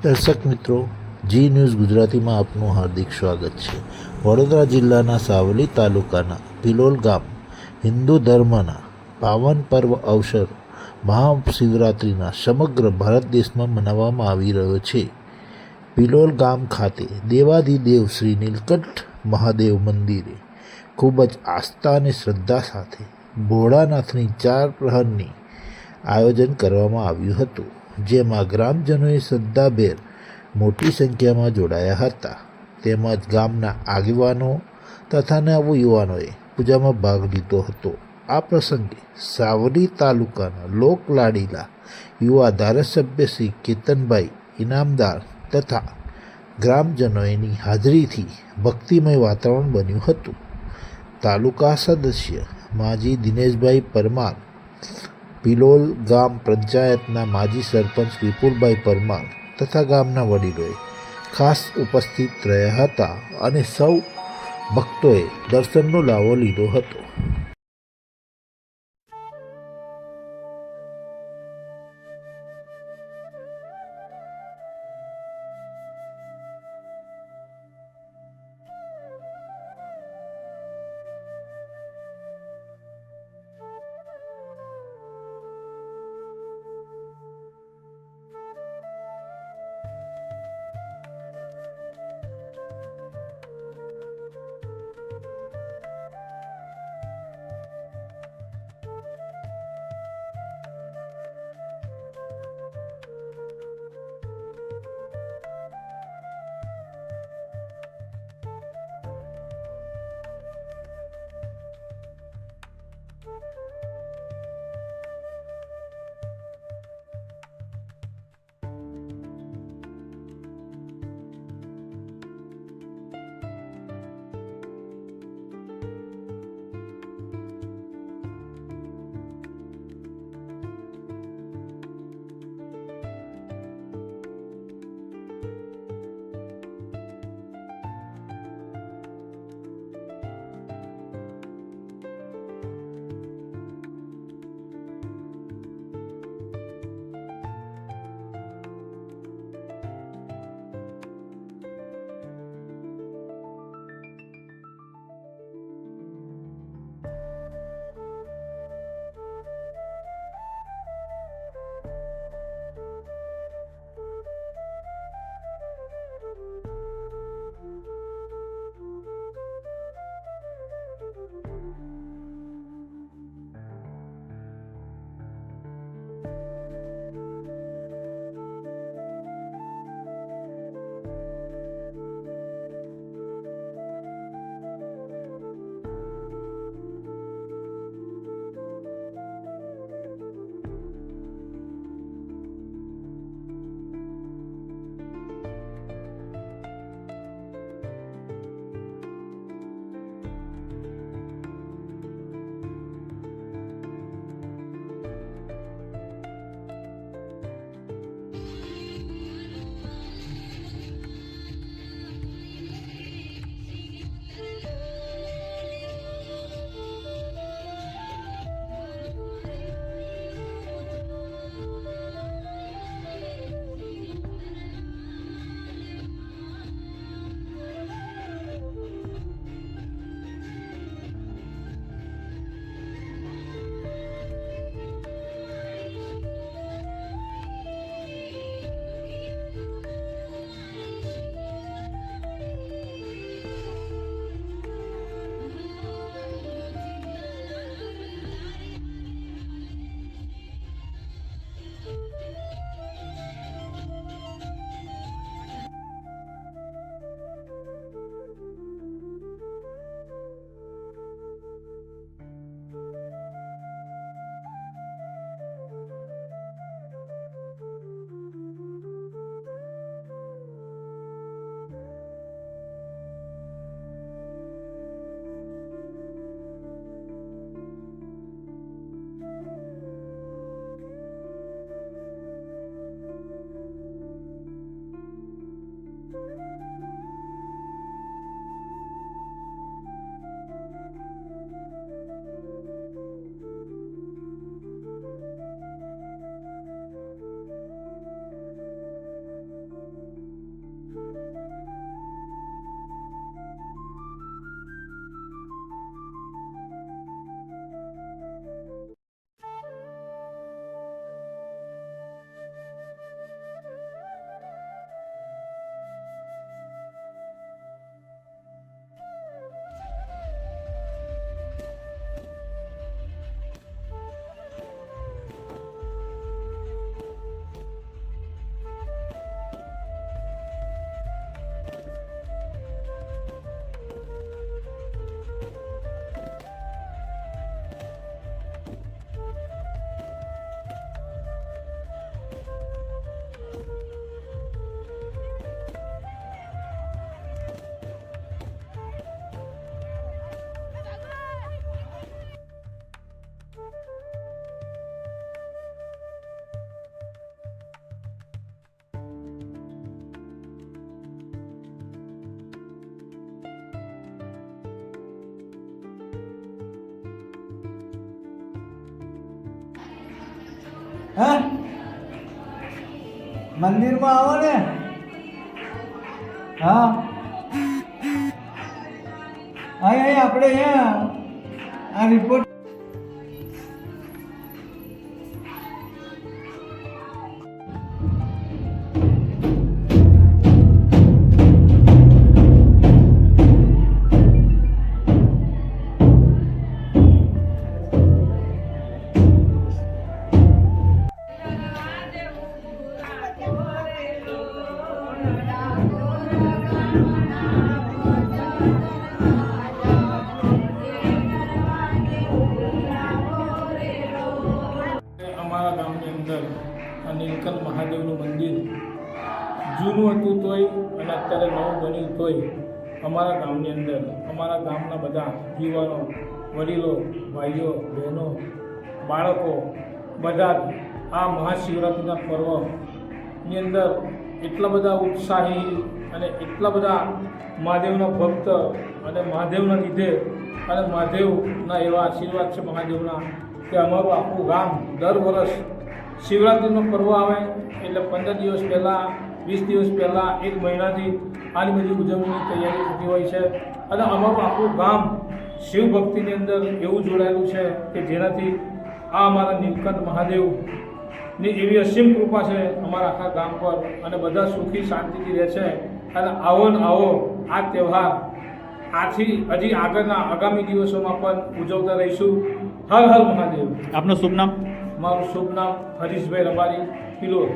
દર્શક મિત્રો, જી ન્યૂઝ ગુજરાતીમાં આપનું હાર્દિક સ્વાગત છે. વડોદરા જિલ્લાના સાવલી તાલુકાના પિલોલ ગામ હિન્દુ ધર્મના પાવન પર્વ અવસર મહાશિવરાત્રિના સમગ્ર ભારત દેશમાં મનાવવામાં આવી રહ્યો છે. પિલોલ ગામ ખાતે દેવાધિદેવ શ્રી નીલકંઠ મહાદેવ મંદિરે ખૂબ જ આસ્થા અને શ્રદ્ધા સાથે ભોળાનાથની 4 પ્રહરની આયોજન કરવામાં આવ્યું હતું, જેમાં ગ્રામજનોએ શ્રદ્ધાભેર મોટી સંખ્યામાં જોડાયા હતા. તેમજ ગામના આગેવાનો તથા નવયુવાનોએ પૂજામાં ભાગ લીધો હતો. આ પ્રસંગે સાવલી તાલુકાના લોકલાડીલા યુવા ધારાસભ્ય શ્રી કેતનભાઈ ઇનામદાર તથા ગ્રામજનોની હાજરીથી ભક્તિમય વાતાવરણ બન્યું હતું. તાલુકા સદસ્ય માજી દિનેશભાઈ પરમાર, પિલોલ ગામ પંચાયતના માજી સરપંચ વિપુલભાઈ પરમાર તથા ગામના વડીલોએ ખાસ ઉપસ્થિત રહ્યા હતા અને સૌ ભક્તોએ દર્શનનો લાવો લીધો હતો. હા મંદિરમાં આવો ને હા અહીં આપણે અહીંયા આ રિપોર્ટ અમારા ગામની અંદર આ નીલકંઠ મહાદેવનું મંદિર જૂનું હતું તોય અને અત્યારે નવું બન્યું તોય અમારા ગામની અંદર અમારા ગામના બધા યુવાનો વડીલો ભાઈઓ બહેનો બાળકો બધા જ આ મહાશિવરાત્રિના પર્વની અંદર એટલા બધા ઉત્સાહી અને એટલા બધા મહાદેવના ભક્ત અને મહાદેવના લીધે અને મહાદેવના એવા આશીર્વાદ છે મહાદેવના કે અમારું આખું ગામ દર વર્ષ શિવરાત્રિનો પર્વ આવે એટલે 15 દિવસ પહેલાં 20 દિવસ પહેલાં 1 મહિનાથી આની બધી ઉજવણીની તૈયારી થતી હોય છે અને અમારું આખું ગામ શિવ ભક્તિની અંદર એવું જોડાયેલું છે કે જેનાથી આ અમારા નીલકંઠ મહાદેવની એવી અસીમ કૃપા છે અમારા આખા ગામ પર અને બધા સુખી શાંતિથી રહે છે અને આવો ને આવો આ તહેવાર આથી હજી આગળના આગામી દિવસોમાં પણ ઉજવતા રહીશું. હર હર મહાદેવ. આપનું શુભ નામ? મારું શુભ નામ હરીશભાઈ રબારી પિલોર.